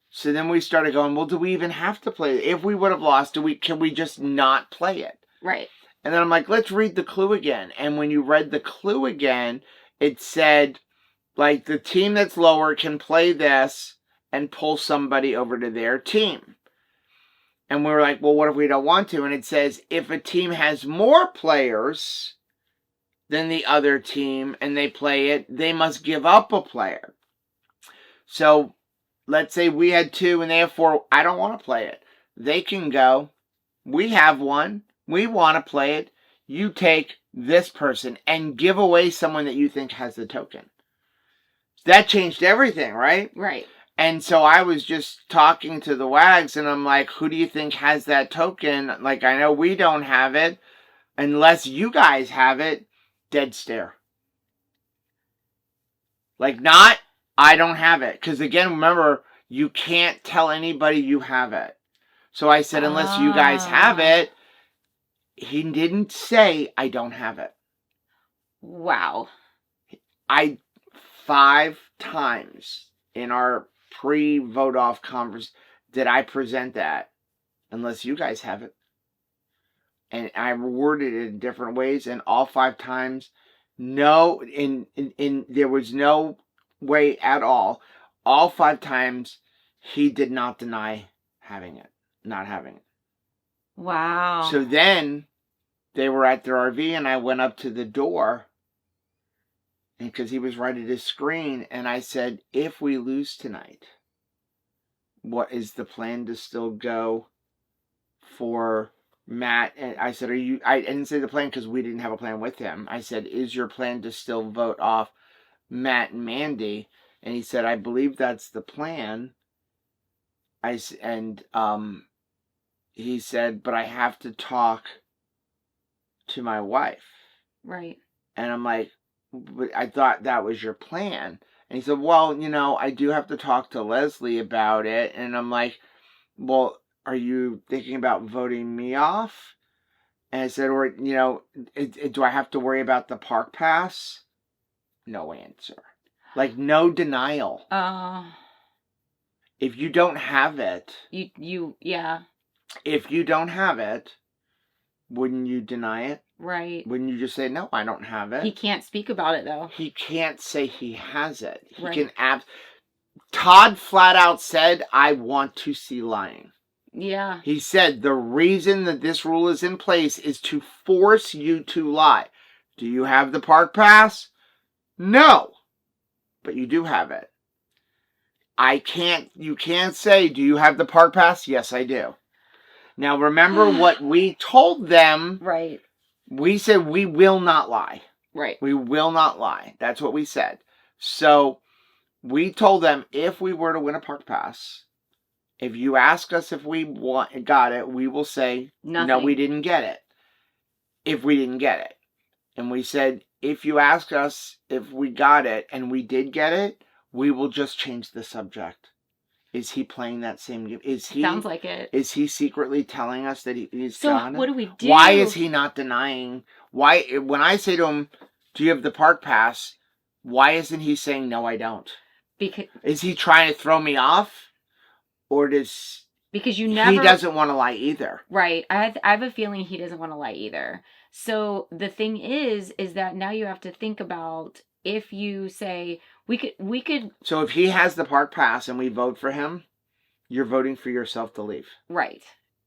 So then we started going, well, do we even have to play it? If we would have lost, can we just not play it? Right. And then I'm like, let's read the clue again. And when you read the clue again, it said, like, the team that's lower can play this and pull somebody over to their team. And we were like, well, what if we don't want to? And it says, if a team has more players than the other team and they play it, they must give up a player. So let's say we had 2 and they have 4. I don't want to play it. They can go, we have 1. We want to play it. You take this person and give away someone that you think has the token. That changed everything, right? Right. And so I was just talking to the WAGs and I'm like, who do you think has that token? Like, I know we don't have it. Unless you guys have it, dead stare. Like, not, I don't have it. Because again, remember, you can't tell anybody you have it. So I said, unless you guys have it, he didn't say, I don't have it. Wow. 5 times in our pre-vote off conference did I present that, unless you guys have it. And I worded it in different ways, and all 5 times, no, there was no way at all. All 5 times, he did not deny not having it. Wow. So then, they were at their RV, and I went up to the door, and because he was right at his screen, and I said, if we lose tonight, what is the plan to still go for Matt? And I said, I didn't say the plan because we didn't have a plan with him. I said, is your plan to still vote off Matt and Mandy? And he said, I believe that's the plan. He said, but I have to talk to my wife. Right. And I'm like, but I thought that was your plan. And he said, well, I do have to talk to Leslie about it. And I'm like, well, are you thinking about voting me off? And I said, or, do I have to worry about the park pass? No answer. Like, no denial. If you don't have it. Yeah. If you don't have it, wouldn't you deny it? Right. Wouldn't you just say, no, I don't have it? He can't speak about it, though. He can't say he has it. He Right. can Todd flat out said, I want to see lying. Yeah. He said, the reason that this rule is in place is to force you to lie. Do you have the park pass? No. But you do have it. You can't say, do you have the park pass? Yes, I do. Now, remember what we told them. Right. We said we will not lie. Right. We will not lie. That's what we said. So we told them if we were to win a park pass, if you ask us if we got it, we will say, nothing. No, we didn't get it. If we didn't get it. And we said, if you ask us if we got it and we did get it, we will just change the subject. Is he playing that same game? Sounds like it. Is he secretly telling us that he's so gone? What do we do? Why is he not denying? Why, when I say to him, do you have the park pass? Why isn't he saying, no, I don't? Because is he trying to throw me off? Or because he doesn't want to lie either. Right. I have a feeling he doesn't want to lie either. So the thing is that now you have to think about, if you say we could. So if he has the park pass and we vote for him, you're voting for yourself to leave. Right.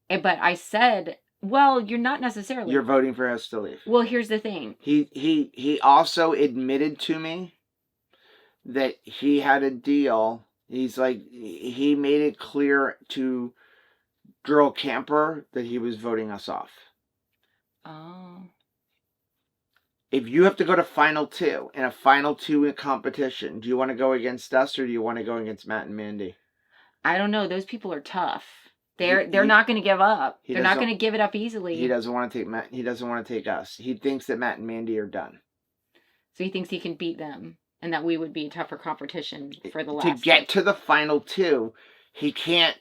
But I said, well, you're not necessarily. You're voting for us to leave. Well, here's the thing. He also admitted to me that he had a deal. He's like, he made it clear to Girl Camper that he was voting us off. Oh. if you have to go to final two in a final two competition, do you want to go against us or do you want to go against Matt and Mandy? I don't know. Those people are tough. They're not going to give up. They're not going to give it up easily. He doesn't want to take Matt. He doesn't want to take us. He thinks that Matt and Mandy are done. So he thinks he can beat them, and that we would be a tougher competition for the last. To get to the final two, he can't.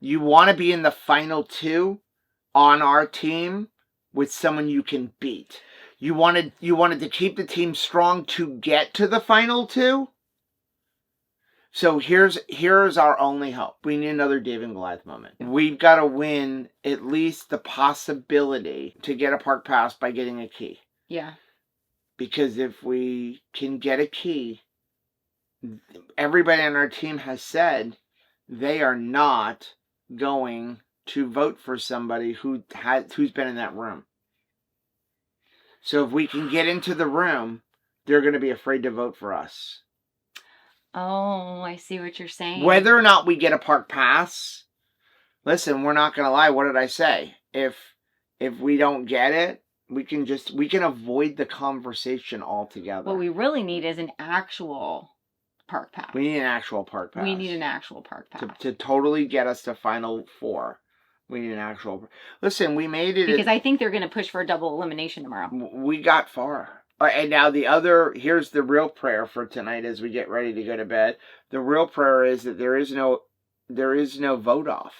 You want to be in the final two on our team with someone you can beat. You wanted to keep the team strong to get to the final two. So here's our only hope. We need another David and Goliath moment. We've got to win at least the possibility to get a park pass by getting a key. Yeah. Because if we can get a key, everybody on our team has said they are not going to vote for somebody who's been in that room. So if we can get into the room, they're going to be afraid to vote for us. Oh, I see what you're saying. Whether or not we get a park pass, listen, we're not going to lie. What did I say? If we don't get it, we can avoid the conversation altogether. What we really need is an actual park pass. We need an actual park pass. We need an actual park pass. To totally get us to Final Four. We need an actual... Listen, we made it... Because I think they're going to push for a double elimination tomorrow. We got far. And now here's the real prayer for tonight as we get ready to go to bed. The real prayer is that there is no vote off.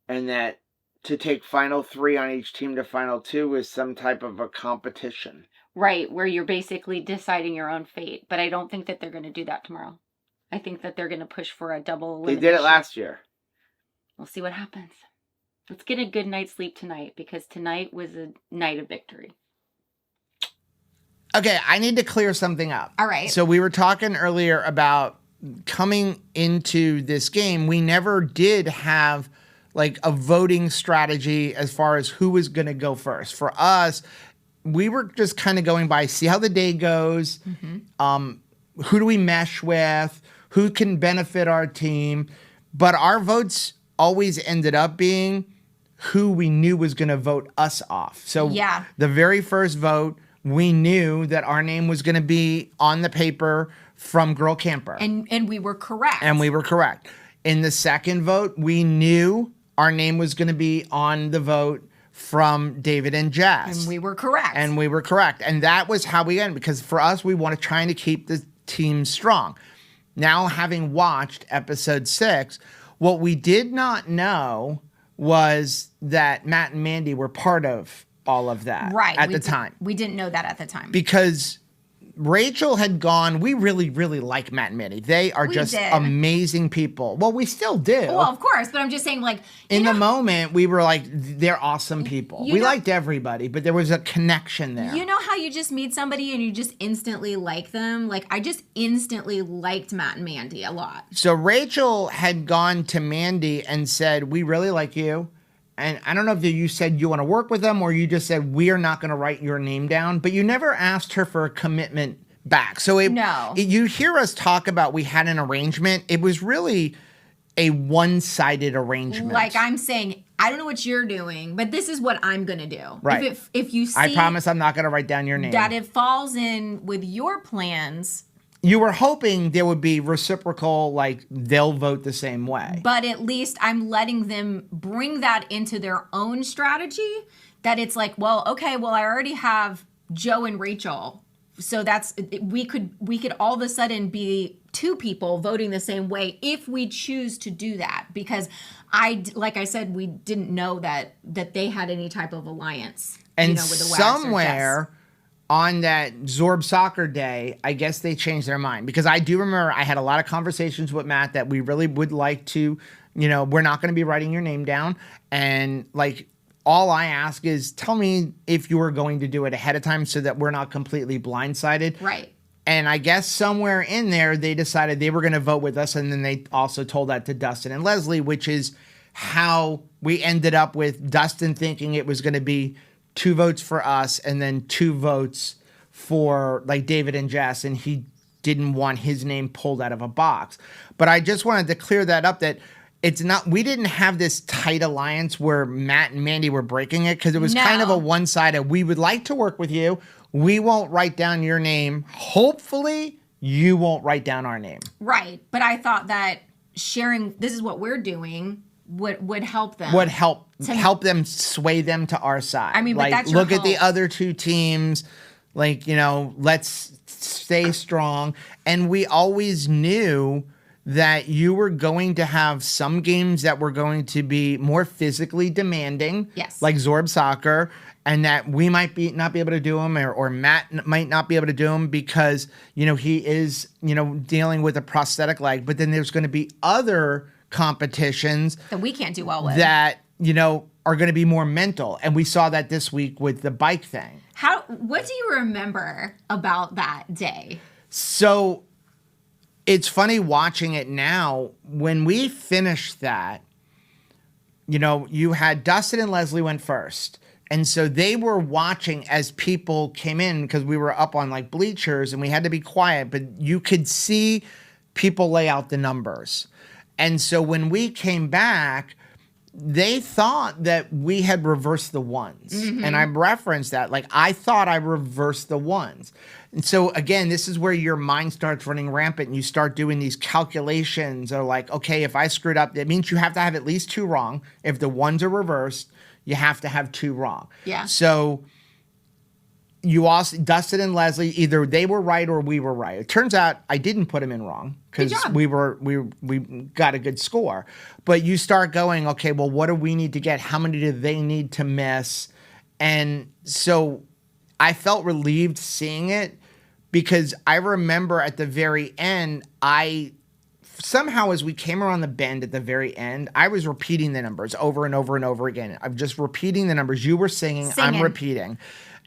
And that to take final three on each team to final two is some type of a competition. Right, where you're basically deciding your own fate. But I don't think that they're going to do that tomorrow. I think that they're going to push for a double elimination. They did it last year. We'll see what happens. Let's get a good night's sleep tonight, because tonight was a night of victory. Okay, I need to clear something up. All right. So we were talking earlier about coming into this game. We never did have like a voting strategy as far as who was going to go first. For us, we were just kind of going by, see how the day goes. Mm-hmm. Who do we mesh with? Who can benefit our team? But our votes always ended up being who we knew was going to vote us off. So yeah. The very first vote, we knew that our name was going to be on the paper from Girl Camper. And we were correct. And we were correct. In the second vote, we knew our name was going to be on the vote from David and Jess. And we were correct. And that was how we ended, because for us, we wanted trying to keep the team strong. Now, having watched episode 6, what we did not know was that Matt and Mandy were part of all of that at the time. We didn't know that at the time. Because Rachel had gone, we really, really like Matt and Mandy. They are just amazing people. Well, we still do. Well, of course, but I'm just saying, like... In the moment, we were like, they're awesome people. We liked everybody, but there was a connection there. You know how you just meet somebody and you just instantly like them? Like, I just instantly liked Matt and Mandy a lot. So Rachel had gone to Mandy and said, we really like you. And I don't know if you said you want to work with them or you just said, we are not going to write your name down. But you never asked her for a commitment back. So you hear us talk about we had an arrangement. It was really a one-sided arrangement. Like I'm saying, I don't know what you're doing, but this is what I'm going to do. Right. If you see... I promise I'm not going to write down your name. That it falls in with your plans... You were hoping there would be reciprocal, like they'll vote the same way. But at least I'm letting them bring that into their own strategy. That it's like, well, okay, well, I already have Joe and Rachel. So we could all of a sudden be two people voting the same way if we choose to do that. Because like I said, we didn't know that they had any type of alliance. And with the somewhere... on that Zorb soccer day, I guess they changed their mind, because I do remember I had a lot of conversations with Matt that we really would like to, we're not going to be writing your name down. And like, all I ask is tell me if you were going to do it ahead of time so that we're not completely blindsided. Right. And I guess somewhere in there, they decided they were going to vote with us. And then they also told that to Dustin and Leslie, which is how we ended up with Dustin thinking it was going to be 2 votes for us and then 2 votes for like David and Jess, and he didn't want his name pulled out of a box. But I just wanted to clear that up, that we didn't have this tight alliance where Matt and Mandy were breaking it, because it was kind of a one-sided, we would like to work with you. we won't write down your name. Hopefully, you won't write down our name. Right. But I thought that sharing, this is what we're doing, would help them. Would help them, sway them to our side. I mean, but like, that's your look at the hope. other two teams. Like, let's stay strong. And we always knew that you were going to have some games that were going to be more physically demanding. Yes. Like Zorb Soccer. And that we might not be able to do them, or Matt might not be able to do them because, he is, dealing with a prosthetic leg. But then there's going to be other competitions that we can't do well with. That, are going to be more mental. And we saw that this week with the bike thing. What do you remember about that day? So it's funny watching it now. When we finished that, you had Dustin and Leslie went first. And so they were watching as people came in because we were up on like bleachers and we had to be quiet, but you could see people lay out the numbers. And so when we came back, they thought that we had reversed the ones. Mm-hmm. And I referenced that. Like, I thought I reversed the ones. And so, again, this is where your mind starts running rampant and you start doing these calculations of like, okay, if I screwed up, that means you have to have at least 2 wrong. If the ones are reversed, you have to have 2 wrong. Yeah. So you also, Dustin and Leslie, either they were right or we were right. It turns out I didn't put them in wrong because we got a good score. But you start going, okay, well, what do we need to get? How many do they need to miss? And so I felt relieved seeing it because I remember at the very end, somehow as we came around the bend at the very end, I was repeating the numbers over and over and over again. I'm just repeating the numbers. You were singing. I'm repeating.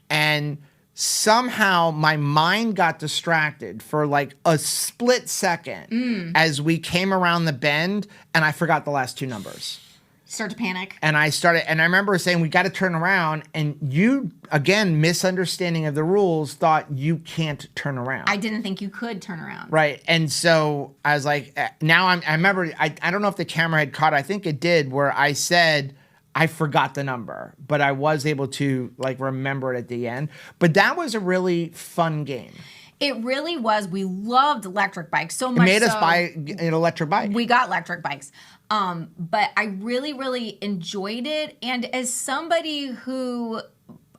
And somehow my mind got distracted for like a split second as we came around the bend and I forgot the last 2 numbers. Start to panic. And I remember saying, we got to turn around. And you, again, misunderstanding of the rules, thought you can't turn around. I didn't think you could turn around. Right. And so I was like, now I remember, I don't know if the camera had caught it. I think it did, where I said, I forgot the number, but I was able to like remember it at the end. But that was a really fun game. It really was. We loved electric bikes so much. It made us buy an electric bike. We got electric bikes. But I really, really enjoyed it. And as somebody who,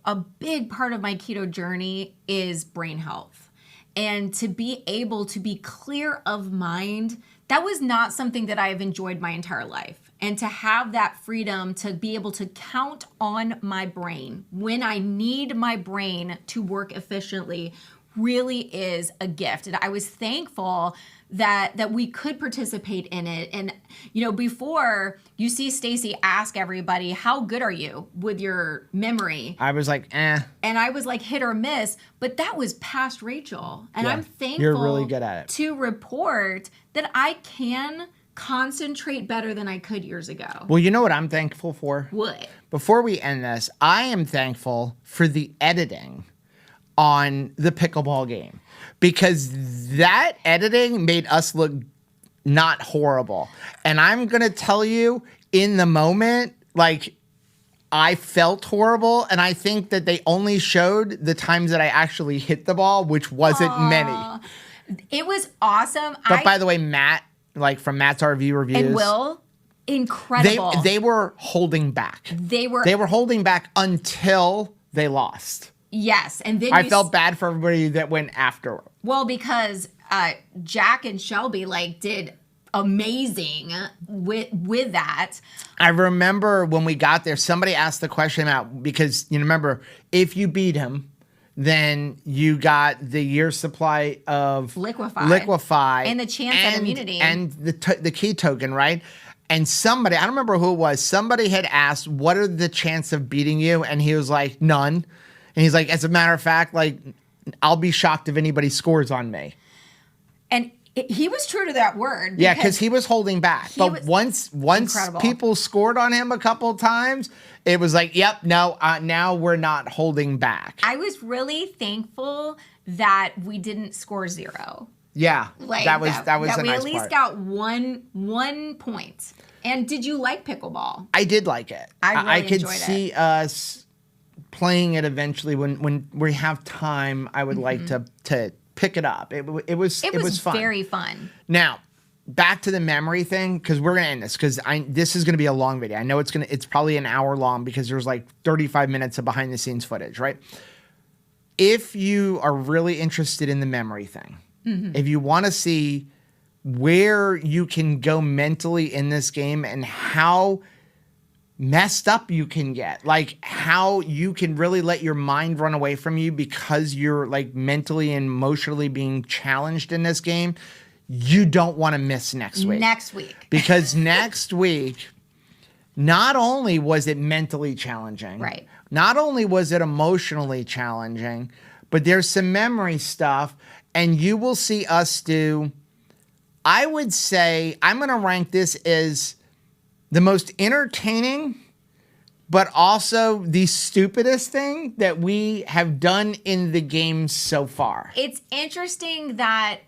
a big part of my keto journey is brain health. And to be able to be clear of mind, that was not something that I have enjoyed my entire life. And to have that freedom to be able to count on my brain when I need my brain to work efficiently really is a gift. And I was thankful that we could participate in it. And, before you see Stacy ask everybody, how good are you with your memory? I was like, eh. And I was like, hit or miss. But that was past Rachel. And I'm thankful you're really good at it. To report that I can concentrate better than I could years ago. Well, you know what I'm thankful for? What? Before we end this, I am thankful for the editing on the pickleball game, because that editing made us look not horrible. And I'm going to tell you, in the moment, like, I felt horrible, and I think that they only showed the times that I actually hit the ball, which wasn't many. It was awesome. But by the way, Matt, like from Matt's RV Reviews, and Will, incredible. They were holding back. They were holding back until they lost. Yes, and then I felt bad for everybody that went after. Well, because Jack and Shelby did amazing with that. I remember when we got there, somebody asked the question out, because remember, if you beat him, then you got the year's supply of liquefy and the chance at immunity and the key token, right? And somebody, I don't remember who it was, somebody had asked, what are the chances of beating you? And he was like, none. And he's like, as a matter of fact, like, I'll be shocked if anybody scores on me. And he was true to that word. Yeah, because he was holding back. But once people scored on him a couple times, it was like, yep, no, now we're not holding back. I was really thankful that we didn't score 0. Yeah, that was a nice part. We at least got one point. And did you like pickleball? I did like it. I really could enjoyed see us playing it eventually when we have time. I would like to pick it up. It was fun. Very fun. Now, back to the memory thing, because we're gonna end this, because this is gonna be a long video. I know it's probably an hour long because there's like 35 minutes of behind the scenes footage, right? If you are really interested in the memory thing, if you want to see where you can go mentally in this game and how messed up you can get, like how you can really let your mind run away from you because you're like mentally and emotionally being challenged in this game, you don't want to miss next week. Because next week, not only was it mentally challenging, right? Not only was it emotionally challenging, but there's some memory stuff, and you will see us do, I would say, I'm going to rank this as the most entertaining, but also the stupidest thing that we have done in the game so far. It's interesting that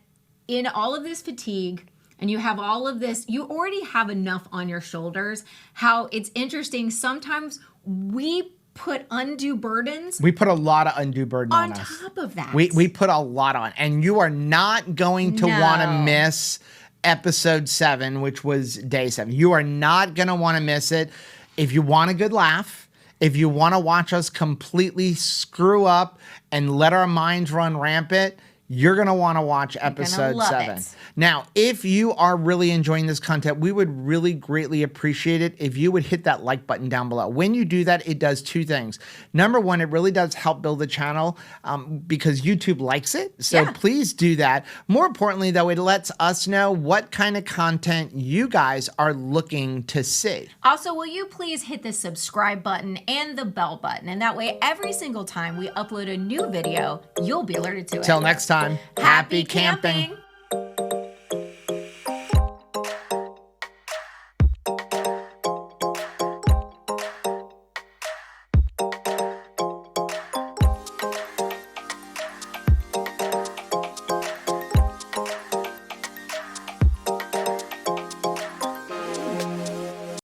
in all of this fatigue, and you have all of this, you already have enough on your shoulders, how it's interesting. Sometimes we put undue burdens. We put a lot of undue burden on us. On top of that. We put a lot on. And you are not going to want to miss episode 7, which was day 7. You are not going to want to miss it. If you want a good laugh, if you want to watch us completely screw up and let our minds run rampant, you're going to want to watch episode 7. Now, if you are really enjoying this content, we would really greatly appreciate it if you would hit that like button down below. When you do that, it does 2 things. Number 1, it really does help build the channel because YouTube likes it. So please do that. More importantly, though, it lets us know what kind of content you guys are looking to see. Also, will you please hit the subscribe button and the bell button? And that way, every single time we upload a new video, you'll be alerted to it. Till next time, Happy camping.